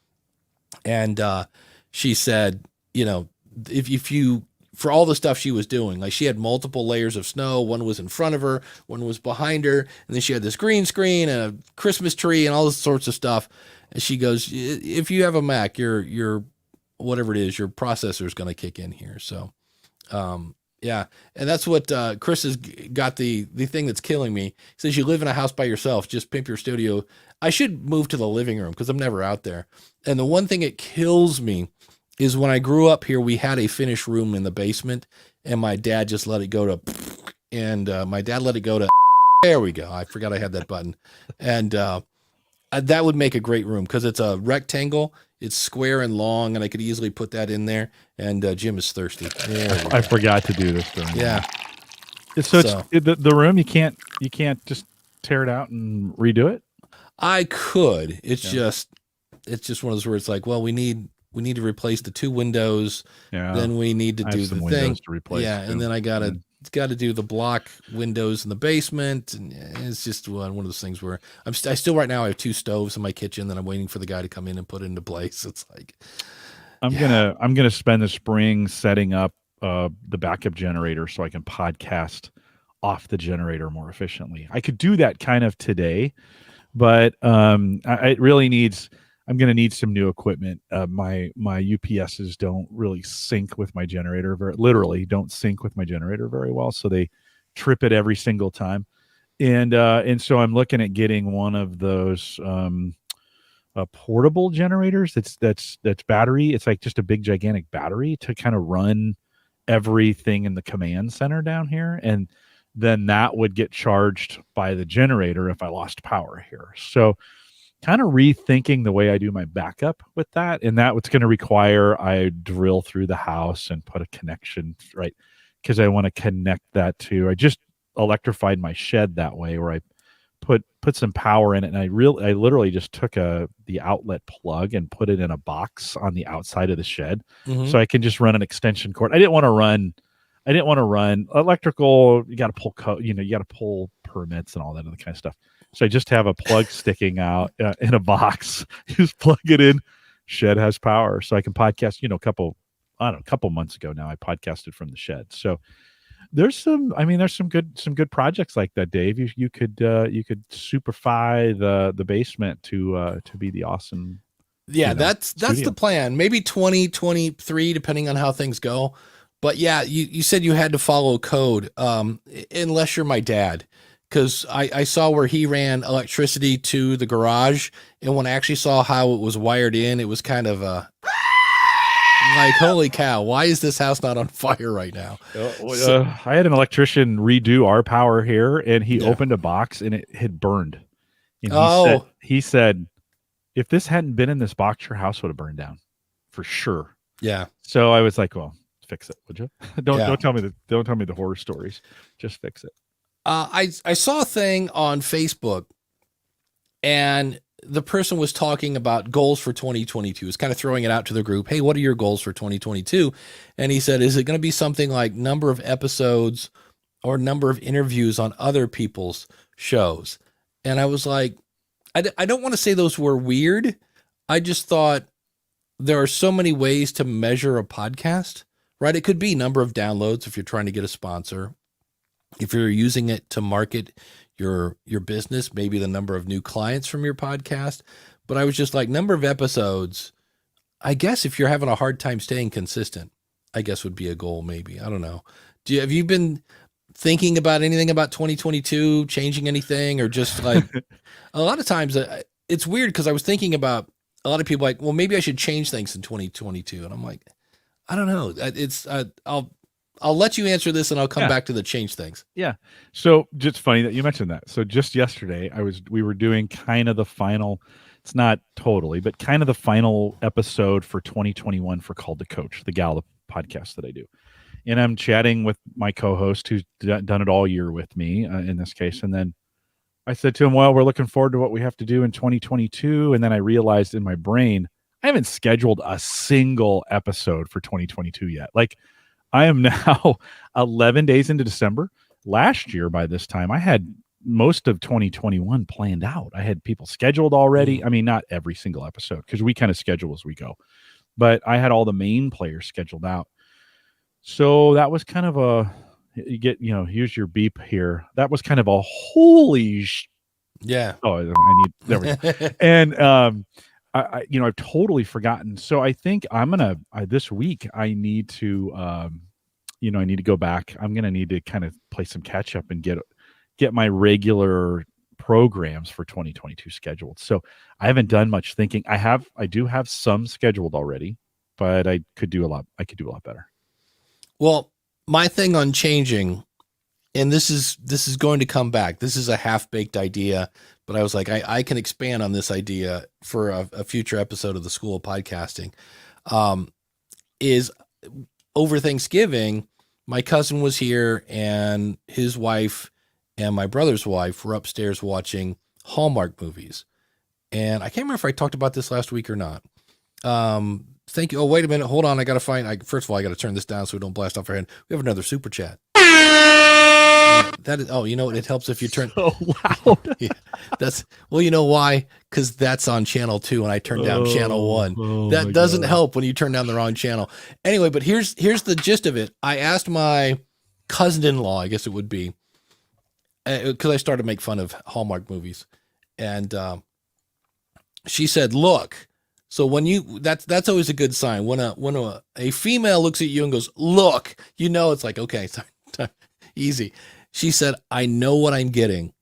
And she said, if you, for all the stuff she was doing, like she had multiple layers of snow. One was in front of her, one was behind her. And then she had this green screen and a Christmas tree and all this sorts of stuff. And she goes, if you have a Mac, your whatever it is, your processor is going to kick in here. So, yeah. And that's what Chris has got the thing that's killing me. He says, you live in a house by yourself, just pimp your studio. I should move to the living room because I'm never out there. And the one thing that kills me is when I grew up here, we had a finished room in the basement and my dad just let it go to, there we go. I forgot I had that button. And that would make a great room because it's a rectangle. It's square and long, and I could easily put that in there. And Jim is thirsty. I forgot to do this during. Yeah. It's the room. You can't just tear it out and redo it. I could. It's just one of those where it's like, well, we need to replace the two windows. Yeah. Then we need to do the thing. To replace and then I got to do the block windows in the basement, and it's just one of those things where I still right now I have two stoves in my kitchen that I'm waiting for the guy to come in and put it into place. It's like I'm gonna spend the spring setting up the backup generator so I can podcast off the generator more efficiently. I could do that kind of today, but it really needs. I'm going to need some new equipment. My UPSs don't really sync with my generator literally don't sync with my generator very well. So they trip it every single time. And so I'm looking at getting one of those portable generators. That's battery. It's like just a big gigantic battery to kind of run everything in the command center down here. And then that would get charged by the generator if I lost power here. So kind of rethinking the way I do my backup with that. And that what's going to require I drill through the house and put a connection, right? Because I want to connect that to, I just electrified my shed that way where I put some power in it. And I literally just took the outlet plug and put it in a box on the outside of the shed. Mm-hmm. So I can just run an extension cord. I didn't want to run electrical. You got to pull you got to pull permits and all that other kind of stuff. So I just have a plug sticking out in a box. Just plug it in. Shed has power, so I can podcast. A couple months ago now, I podcasted from the shed. So there's some good projects like that, Dave. You could superfy the basement to be the awesome. Yeah, that's the plan. Maybe 2023, depending on how things go. But yeah, you said you had to follow code, unless you're my dad. Because I saw where he ran electricity to the garage, and when I actually saw how it was wired in, it was kind of like, holy cow, why is this house not on fire right now? I had an electrician redo our power here, and he opened a box and it had burned. And he said, if this hadn't been in this box, your house would have burned down for sure. Yeah. So I was like, well, fix it, would you? Don't tell me the horror stories. Just fix it. I saw a thing on Facebook, and the person was talking about goals for 2022. It's kind of throwing it out to the group. Hey, what are your goals for 2022? And he said, is it going to be something like number of episodes or number of interviews on other people's shows? And I was like, I don't want to say those were weird. I just thought there are so many ways to measure a podcast, right? It could be number of downloads if you're trying to get a sponsor. If you're using it to market your business, maybe the number of new clients from your podcast. But I was just like, number of episodes, I guess if you're having a hard time staying consistent, I guess would be a goal maybe. I don't know. Have you been thinking about anything about 2022, changing anything, or just like a lot of times it's weird because I was thinking about a lot of people like, well, maybe I should change things in 2022. And I'm like, I don't know. I'll let you answer this and I'll come back to the change things. Yeah. So just funny that you mentioned that. So just yesterday we were doing kind of the final, it's not totally, but kind of the final episode for 2021 for Called to Coach, the Gallup podcast that I do. And I'm chatting with my co-host who's done it all year with me in this case. And then I said to him, well, we're looking forward to what we have to do in 2022. And then I realized in my brain, I haven't scheduled a single episode for 2022 yet. Like, I am now 11 days into December. Last year, by this time, I had most of 2021 planned out. I had people scheduled already. I mean, not every single episode because we kind of schedule as we go, but I had all the main players scheduled out. So that was kind of here's your beep here. That was kind of a yeah. Oh, there we go. And, I've totally forgotten. So I think I'm going to, this week, I need to, I need to go back. I'm going to need to kind of play some catch up and get my regular programs for 2022 scheduled. So I haven't done much thinking. I do have some scheduled already, but I could do a lot better. Well, my thing on changing, and this is going to come back. This is a half-baked idea, but I was like, I can expand on this idea for a future episode of the School of Podcasting. Is over Thanksgiving, my cousin was here and his wife and my brother's wife were upstairs watching Hallmark movies. And I can't remember if I talked about this last week or not. Thank you. Oh, wait a minute. Hold on. First of all, I got to turn this down so we don't blast off our head. We have another super chat. It helps if you turn so loud. Yeah, you know why? Because that's on channel 2 and I turned down channel 1. That doesn't help when you turn down the wrong channel. Anyway, but here's the gist of it. I asked my cousin-in-law, I guess it would be, because I started to make fun of Hallmark movies, and she said, "Look." So when that's always a good sign when a female looks at you and goes, "Look," it's like, okay, easy. She said, I know what I'm getting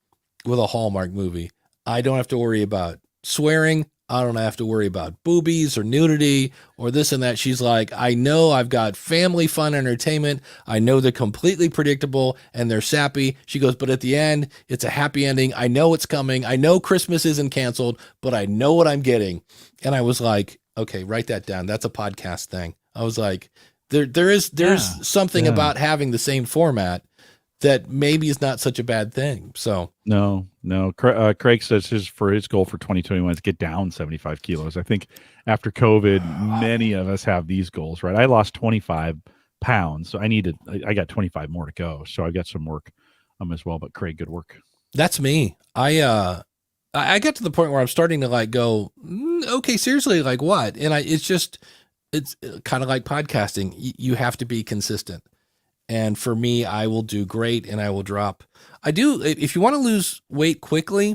with a Hallmark movie. I don't have to worry about swearing. I don't have to worry about boobies or nudity or this and that. She's like, I know I've got family fun entertainment. I know they're completely predictable and they're sappy. She goes, but at the end, it's a happy ending. I know it's coming. I know Christmas isn't canceled, but I know what I'm getting. And I was like, okay, write that down. That's a podcast thing. I was like, there's something about having the same format that maybe is not such a bad thing. So no. Craig says his goal for 2021 is get down 75 kilos. I think after COVID, many of us have these goals, right? I lost 25 pounds, so I got 25 more to go. So I got some work as well. But Craig, good work. That's me. I got to the point where I'm starting to like go, okay, seriously, like what? And it's kind of like podcasting. You have to be consistent. And for me, I will do great and I will drop. If you want to lose weight quickly,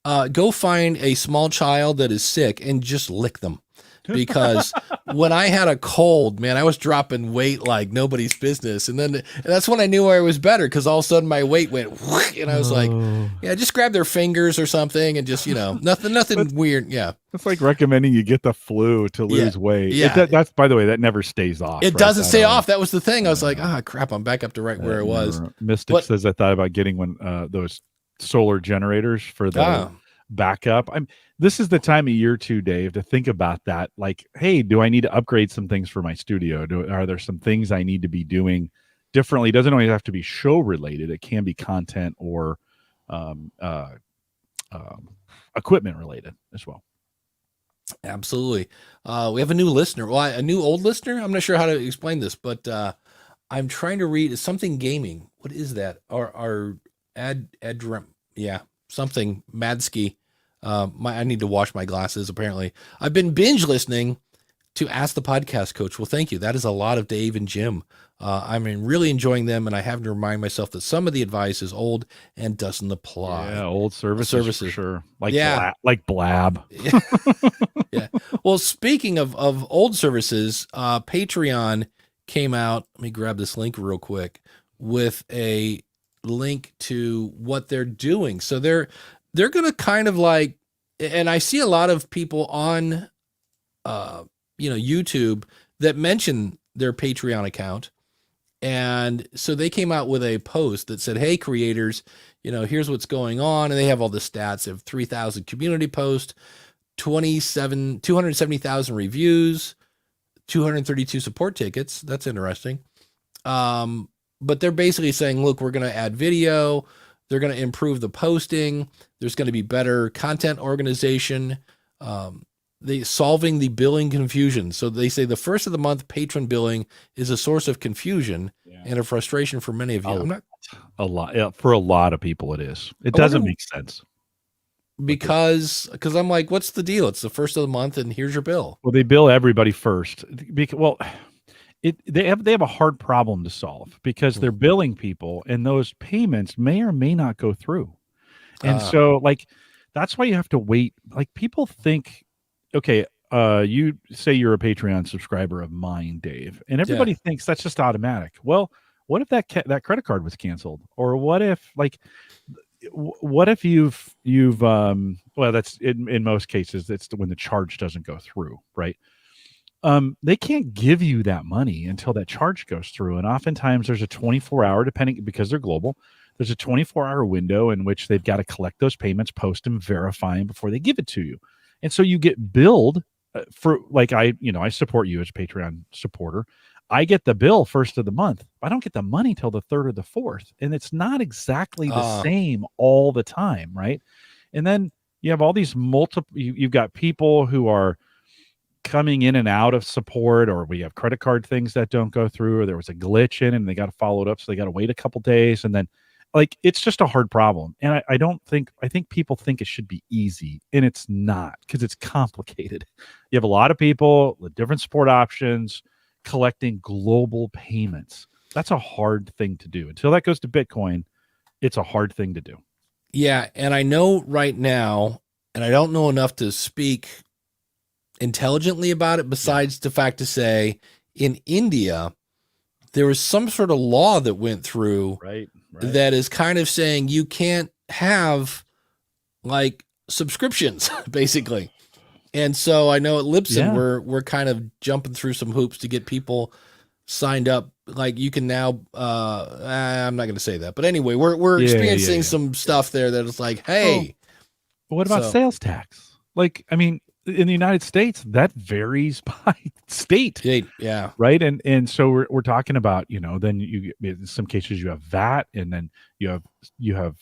go find a small child that is sick and just lick them. because when I had a cold, man, I was dropping weight like nobody's business. And that's when I knew I was better, because all of a sudden my weight went, and I was like, yeah, just grab their fingers or something and just, nothing weird. Yeah. It's like recommending you get the flu to lose weight. Yeah. That's, by the way, that never stays off. It doesn't stay off. That was the thing. I was like, crap, I'm back up to where it was. Mystic says, I thought about getting those solar generators for the backup. This is the time of year too, Dave, to think about that. Like, hey, do I need to upgrade some things for my studio? Are there some things I need to be doing differently? It doesn't always have to be show related. It can be content or equipment related as well. Absolutely. We have a new listener. Well, a new old listener. I'm not sure how to explain this, but I'm trying to read something gaming. What is that? Our something Madsky. I need to wash my glasses. Apparently, I've been binge listening to Ask the Podcast Coach. Well, thank you. That is a lot of Dave and Jim. I'm really enjoying them, and I have to remind myself that some of the advice is old and doesn't apply. Yeah, old services for sure. Like Blab. Yeah. Well, speaking of old services, Patreon came out. Let me grab this link real quick with a link to what they're doing. So they're going to kind of like, and I see a lot of people on, YouTube that mention their Patreon account. And so they came out with a post that said, hey, creators, here's what's going on. And they have all the stats of 3,000 community posts, 270,000 reviews, 232 support tickets. That's interesting. But they're basically saying, look, we're going to add video. They're going to improve the posting. There's going to be better content organization. Solving the billing confusion. So they say the first of the month patron billing is a source of confusion and a frustration for many of you. For a lot of people, it is. It doesn't make sense. Because I'm like, what's the deal? It's the first of the month, and here's your bill. Well, they bill everybody first. They have a hard problem to solve because they're billing people, and those payments may or may not go through. And so, that's why you have to wait. Like, people think, okay, you say you're a Patreon subscriber of mine, Dave, and everybody thinks that's just automatic. Well, what if that credit card was canceled? Or what if you've that's in most cases, it's when the charge doesn't go through, right? They can't give you that money until that charge goes through. And oftentimes there's a 24-hour, because they're global, there's a 24-hour window in which they've got to collect those payments, post them, verify them before they give it to you. And so you get billed for, I support you as a Patreon supporter. I get the bill first of the month. I don't get the money till the 3rd or the 4th. And it's not exactly the same all the time, right? And then you have all these you've got people who are coming in and out of support, or we have credit card things that don't go through, or there was a glitch in and they got to follow it up. So they got to wait a couple days. And then it's just a hard problem. And I think people think it should be easy, and it's not, because it's complicated. You have a lot of people with different support options collecting global payments. That's a hard thing to do. Until that goes to Bitcoin, it's a hard thing to do. Yeah. And I know right now, and I don't know enough to speak intelligently about it, besides the fact to say in India, there was some sort of law that went through that is kind of saying you can't have subscriptions basically. And so I know at Libsyn, we're kind of jumping through some hoops to get people signed up. Like, you can now, I'm not going to say that, but anyway, we're experiencing some stuff there that is like, hey, what about sales tax? In the United States, that varies by state. Yeah. Right. And so we're talking about, then in some cases you have VAT, and then you have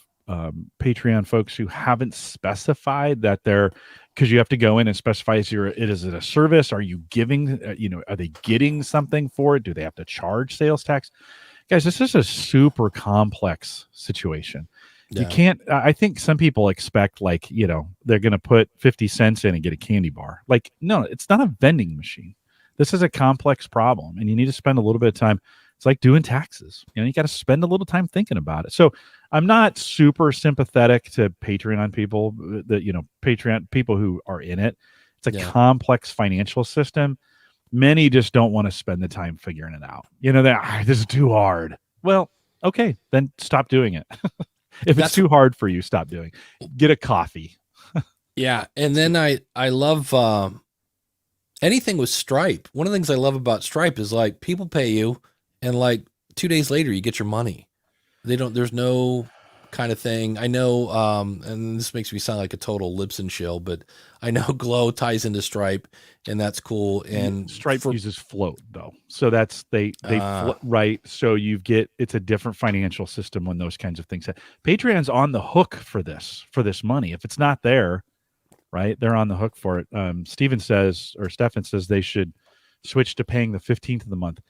Patreon folks who haven't specified that because you have to go in and specify, is it a service? Are you giving, are they getting something for it? Do they have to charge sales tax? Guys, this is a super complex situation. You can't, I think some people expect they're going to put 50 cents in and get a candy bar. No, it's not a vending machine. This is a complex problem, and you need to spend a little bit of time. It's like doing taxes. You got to spend a little time thinking about it. So I'm not super sympathetic to Patreon people, Patreon people who are in it. It's a Yeah. complex financial system. Many just don't want to spend the time figuring it out. This is too hard. Well, okay, then stop doing it. If it's too hard for you, stop doing it. Get a coffee. Yeah. And then I love anything with Stripe. One of the things I love about Stripe is like people pay you and like 2 days later you get your money. There's no kind of thing. I know, and this makes me sound like a total Libsyn shill, but I know Glow ties into Stripe, and that's cool. And Stripe uses Float though, so that's right. So it's a different financial system when those kinds of things. Patreon's on the hook for this money. If it's not there, right, they're on the hook for it. Stefan says they should switch to paying the 15th of the month.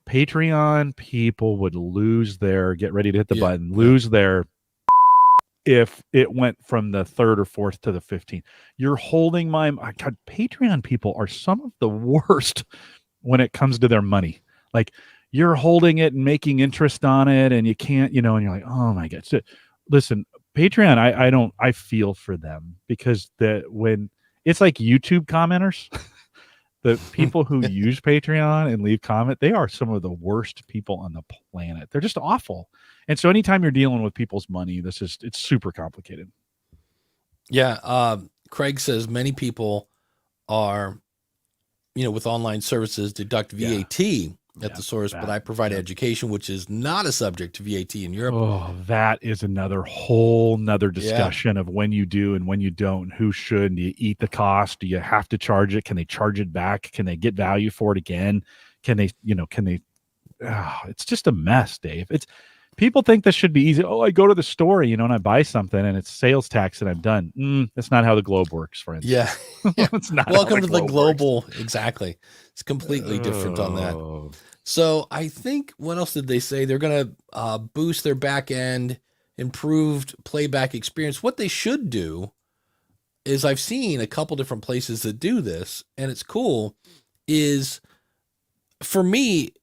Patreon people would lose their if it went from the 3rd or 4th to the 15th. You're holding God, Patreon people are some of the worst when it comes to their money. Like you're holding it and making interest on it and you can't, and you're like, oh my God. So, listen, Patreon, I feel for them because when it's like YouTube commenters, the people who use Patreon and leave comment, they are some of the worst people on the planet. They're just awful. And so anytime you're dealing with people's money, it's super complicated. Yeah. Craig says many people are, with online services deduct VAT at the source, but I provide education, which is not a subject to VAT in Europe. Oh, that is another whole nother discussion of when you do and when you don't, who should. Do you eat the cost? Do you have to charge it? Can they charge it back? Can they get value for it again? It's just a mess, Dave. People think this should be easy. Oh, I go to the store, and I buy something and it's sales tax and I'm done. That's not how the globe works, friends. Yeah. It's not. Welcome to the global. Works. Exactly. It's completely different on that. So I think, what else did they say? They're going to boost their back end, improved playback experience. What they should do is, I've seen a couple different places that do this, and it's cool, is for me,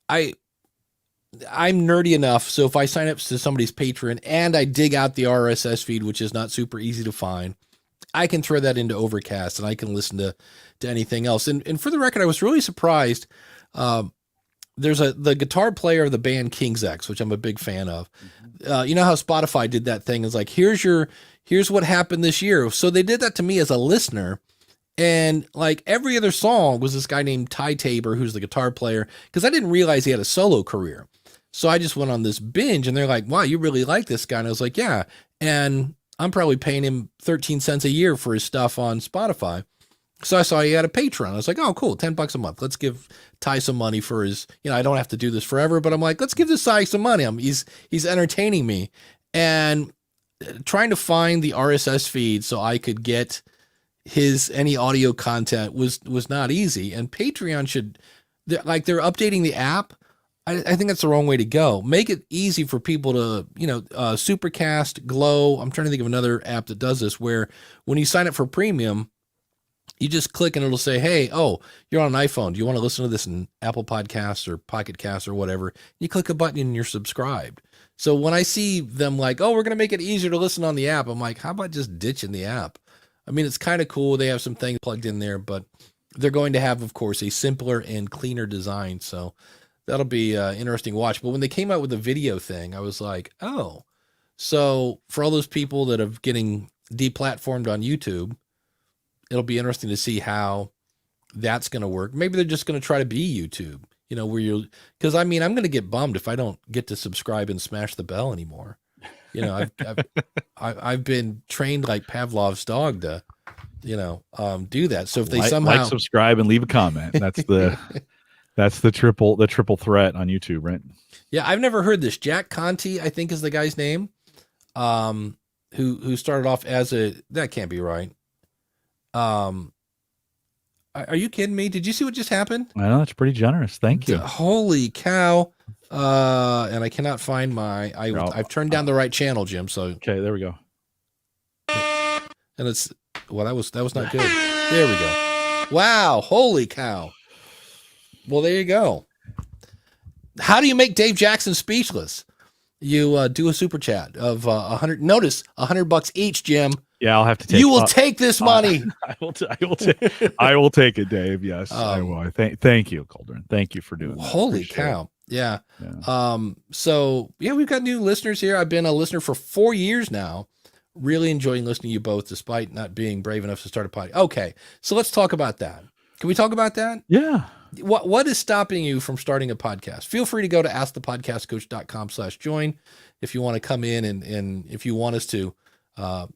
I'm nerdy enough. So if I sign up to somebody's Patreon and I dig out the RSS feed, which is not super easy to find, I can throw that into Overcast and I can listen to anything else. And for the record, I was really surprised. There's the guitar player of the band King's X, which I'm a big fan of. You know how Spotify did that thing? It's like, here's what happened this year. So they did that to me as a listener. And like every other song was this guy named Ty Tabor, who's the guitar player, because I didn't realize he had a solo career. So I just went on this binge and they're like, wow, you really like this guy. And I was like, yeah. And I'm probably paying him 13 cents a year for his stuff on Spotify. So I saw he had a Patreon. I was like, oh, cool. $10 a month. Let's give Ty some money for his, I don't have to do this forever, but I'm like, let's give this Ty some money. He's entertaining me. And trying to find the RSS feed so I could get any audio content was not easy. And Patreon they're updating the app. I think that's the wrong way to go. Make it easy for people to, Supercast, Glow. I'm trying to think of another app that does this, where when you sign up for premium, you just click and it'll say, hey, you're on an iPhone. Do you want to listen to this in Apple Podcasts or Pocket Casts or whatever? You click a button and you're subscribed. So when I see them like, we're going to make it easier to listen on the app, I'm like, how about just ditching the app? I mean, it's kind of cool. They have some things plugged in there, but they're going to have, of course, a simpler and cleaner design. So that'll be interesting to watch. But when they came out with the video thing, I was like, so for all those people that are getting deplatformed on YouTube, it'll be interesting to see how that's going to work. Maybe they're just going to try to be YouTube, because I'm going to get bummed if I don't get to subscribe and smash the bell anymore. I've been trained like Pavlov's dog to, do that. So if they somehow subscribe and leave a comment, that's the triple threat on YouTube, right? Yeah. I've never heard this. Jack Conti, I think is the guy's name. Who started off as that can't be right. Are you kidding me? Did you see what just happened? I know, it's pretty generous. Thank you. Holy cow. And I cannot find I've turned down the right channel, Jim. So, okay, there we go. And that was not good. There we go. Wow. Holy cow. Well, there you go. How do you make Dave Jackson speechless? You do a super chat of 100. Notice $100 each, Jim. Yeah, I'll have to take. You will take this money. I will take it, Dave. Yes, I will. Thank you, Cauldron. Thank you for doing that. Holy cow! Yeah. So yeah, we've got new listeners here. I've been a listener for 4 years now. Really enjoying listening to you both, despite not being brave enough to start a podcast. Okay, so let's talk about that. Can we talk about that? Yeah. What is stopping you from starting a podcast? Feel free to go to askthepodcastcoach.com/join if you want to come in and if you want us to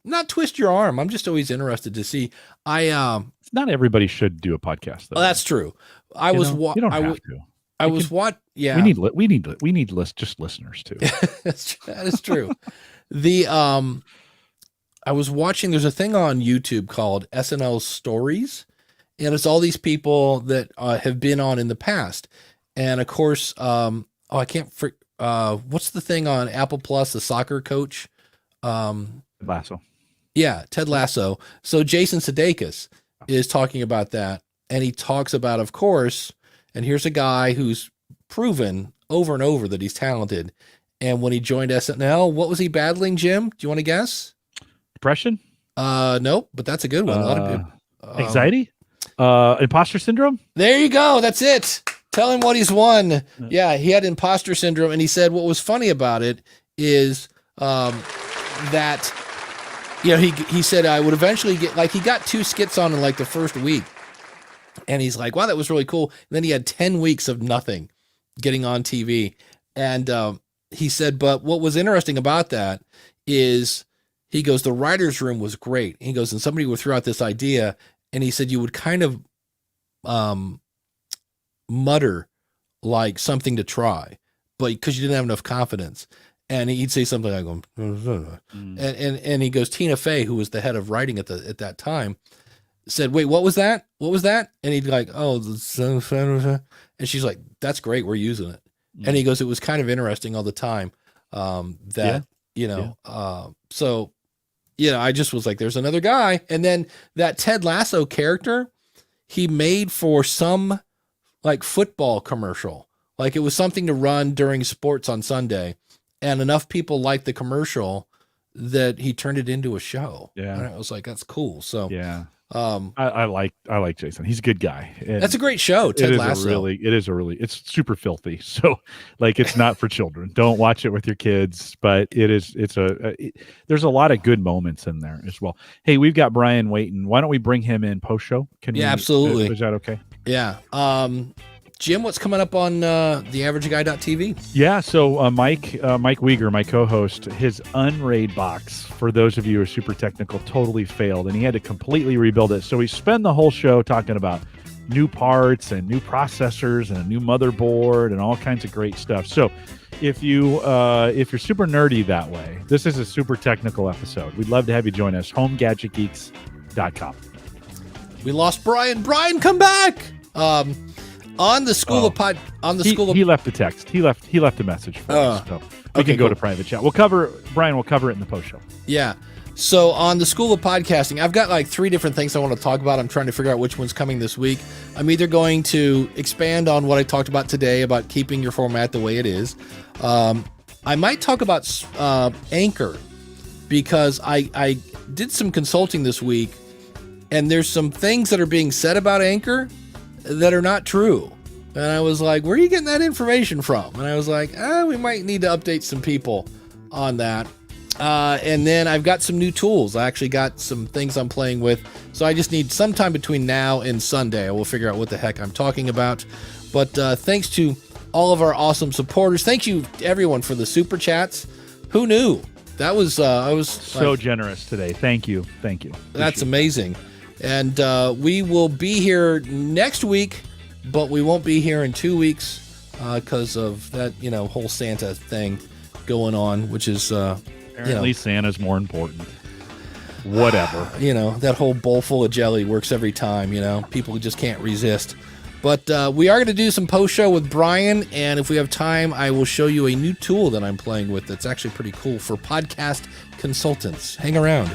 not twist your arm. I'm just always interested to see. Not everybody should do a podcast though. Well, that's true. You don't have to. Yeah. We need just listeners too. That is true. I was watching, there's a thing on YouTube called SNL Stories, and it's all these people that have been on in the past. And of course, what's the thing on Apple Plus, the soccer coach? Lasso. Yeah, Ted Lasso. So Jason Sudeikis is talking about that. And he talks about, of course, and here's a guy who's proven over and over that he's talented. And when he joined SNL, what was he battling, Jim? Do you want to guess? Depression? Nope, but that's a good one. A lot of good. Anxiety? Imposter syndrome? There you go. That's it. Tell him what he's won. Yeah, he had imposter syndrome, and he said what was funny about it is that he said I would eventually get, like, he got 2 skits on in like the first week, and he's like, wow, that was really cool. And then he had 10 weeks of nothing getting on TV, and he said, but what was interesting about that is, he goes, the writer's room was great. He goes, and somebody would throw out this idea, and he said you would kind of mutter like something to try, but because you didn't have enough confidence. And he'd say something like, and he goes, Tina Fey, who was the head of writing at that time, said, wait, what was that? What was that? And he'd be like, and she's like, that's great. We're using it. And he goes, it was kind of interesting all the time. So, I just was like, there's another guy. And then that Ted Lasso character, he made for some like football commercial. Like it was something to run during sports on Sunday. And enough people liked the commercial that he turned it into a show. Yeah. And I was like, that's cool. So yeah. I like Jason. He's a good guy. And that's a great show. Ted Lasso. It's super filthy. So like, it's not for children. Don't watch it with your kids, but there's a lot of good moments in there as well. Hey, we've got Brian waiting. Why don't we bring him in post show? Absolutely. Is that okay? Yeah. Jim, what's coming up on theaverageguy.tv? Yeah, so Mike Weger, my co-host, his Unraid box, for those of you who are super technical, totally failed, and he had to completely rebuild it. So we spend the whole show talking about new parts and new processors and a new motherboard and all kinds of great stuff. So if you're super nerdy that way, this is a super technical episode. We'd love to have you join us. HomeGadgetGeeks.com. We lost Brian. Brian, come back! On the School of Pod, he left a text. He left a message for us. So we can go to private chat. Brian will cover it in the post show. Yeah. So on the School of Podcasting, I've got like 3 different things I want to talk about. I'm trying to figure out which one's coming this week. I'm either going to expand on what I talked about today about keeping your format the way it is. I might talk about Anchor, because I did some consulting this week, and there's some things that are being said about Anchor that are not true. And I was like, where are you getting that information from? And I was like, we might need to update some people on that. And then I've got some new tools. I actually got some things I'm playing with. So I just need some time between now and Sunday. I will figure out what the heck I'm talking about. But thanks to all of our awesome supporters. Thank you everyone for the super chats. Who knew? That was I was so generous today. Thank you. That's amazing. And we will be here next week, but we won't be here in 2 weeks because of that, whole Santa thing going on, which is apparently Santa's more important. Whatever. That whole bowl full of jelly works every time. People just can't resist. But we are going to do some post show with Brian, and if we have time, I will show you a new tool that I'm playing with that's actually pretty cool for podcast consultants. Hang around.